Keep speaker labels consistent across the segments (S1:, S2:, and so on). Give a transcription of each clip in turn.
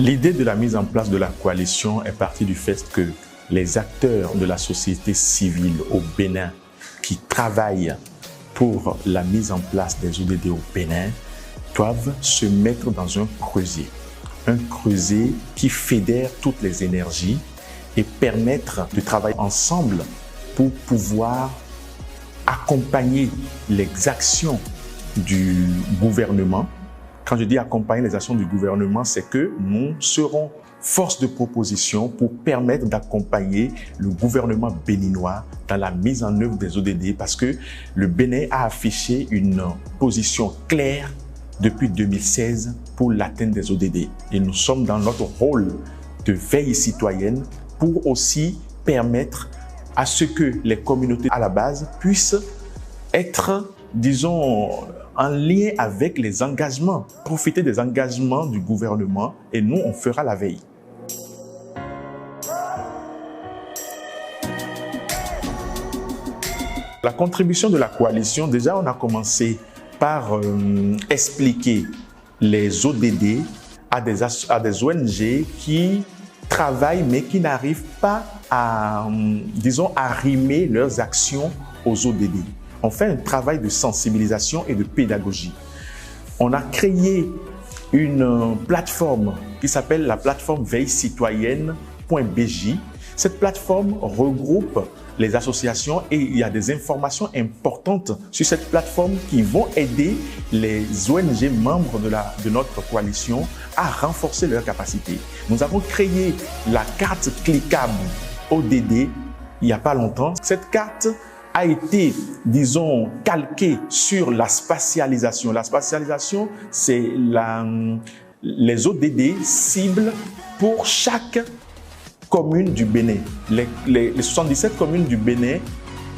S1: L'idée de la mise en place de la coalition est partie du fait que les acteurs de la société civile au Bénin qui travaillent pour la mise en place des ODD au Bénin doivent se mettre dans un creuset qui fédère toutes les énergies et permettre de travailler ensemble pour pouvoir accompagner les actions du gouvernement. Quand je dis accompagner les actions du gouvernement, c'est que nous serons force de proposition pour permettre d'accompagner le gouvernement béninois dans la mise en œuvre des ODD parce que le Bénin a affiché une position claire depuis 2016 pour l'atteinte des ODD. Et nous sommes dans notre rôle de veille citoyenne pour aussi permettre à ce que les communautés à la base puissent être, disons, en lien avec les engagements, profiter des engagements du gouvernement et nous, on fera la veille. La contribution de la coalition, déjà on a commencé par expliquer les ODD à des ONG qui travaillent mais qui n'arrivent pas à, disons, arrimer leurs actions aux ODD. On fait un travail de sensibilisation et de pédagogie. On a créé une plateforme qui s'appelle la plateforme veillecitoyenne.bj. Cette plateforme regroupe les associations et il y a des informations importantes sur cette plateforme qui vont aider les ONG membres de notre coalition à renforcer leurs capacités. Nous avons créé la carte cliquable ODD il n'y a pas longtemps. Cette carte a été, disons, calquée sur la spatialisation. La spatialisation, c'est les ODD cibles pour chaque commune du Bénin. Les 77 communes du Bénin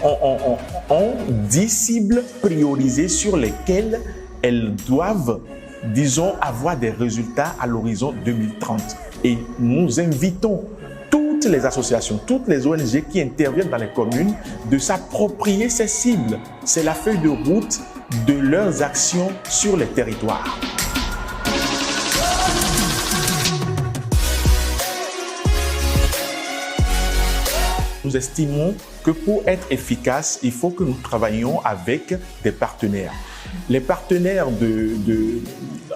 S1: ont 10 cibles priorisées sur lesquelles elles doivent, disons, avoir des résultats à l'horizon 2030. Et nous invitons toutes les associations, toutes les ONG qui interviennent dans les communes de s'approprier ces cibles. C'est la feuille de route de leurs actions sur les territoires. Nous estimons que pour être efficace, il faut que nous travaillions avec des partenaires. Les partenaires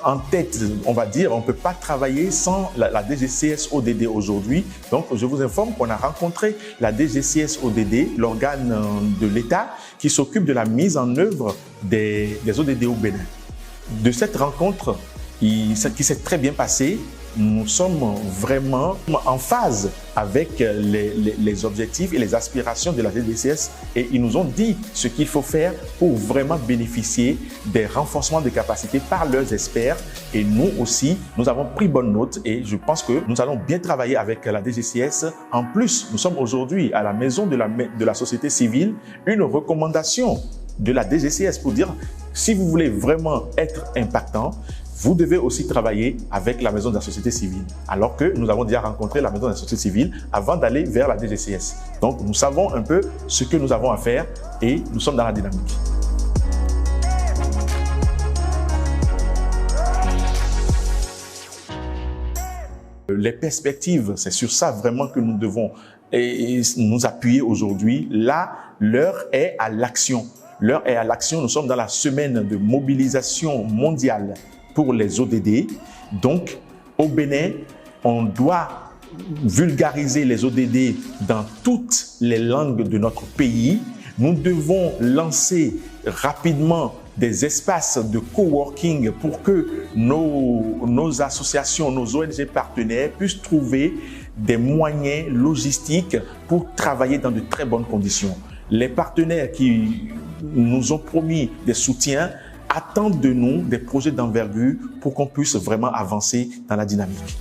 S1: en tête, on va dire, on ne peut pas travailler sans la DGCS ODD aujourd'hui. Donc, je vous informe qu'on a rencontré la DGCS ODD, l'organe de l'État qui s'occupe de la mise en œuvre des ODD au Bénin. De cette rencontre qui s'est très bien passée, nous sommes vraiment en phase avec les objectifs et les aspirations de la DGCS et ils nous ont dit ce qu'il faut faire pour vraiment bénéficier des renforcements de capacités par leurs experts. Et nous aussi, nous avons pris bonne note et je pense que nous allons bien travailler avec la DGCS. En plus, nous sommes aujourd'hui à la maison de la société civile, une recommandation de la DGCS pour dire si vous voulez vraiment être impactant, vous devez aussi travailler avec la maison de la société civile, alors que nous avons déjà rencontré la maison de la société civile avant d'aller vers la DGCS. Donc, nous savons un peu ce que nous avons à faire et nous sommes dans la dynamique. Les perspectives, c'est sur ça vraiment que nous devons nous appuyer aujourd'hui. Là, l'heure est à l'action. L'heure est à l'action. Nous sommes dans la semaine de mobilisation mondiale pour les ODD. Donc, au Bénin, on doit vulgariser les ODD dans toutes les langues de notre pays. Nous devons lancer rapidement des espaces de coworking pour que nos associations, nos ONG partenaires puissent trouver des moyens logistiques pour travailler dans de très bonnes conditions. Les partenaires qui nous ont promis des soutiens attendent de nous des projets d'envergure pour qu'on puisse vraiment avancer dans la dynamique.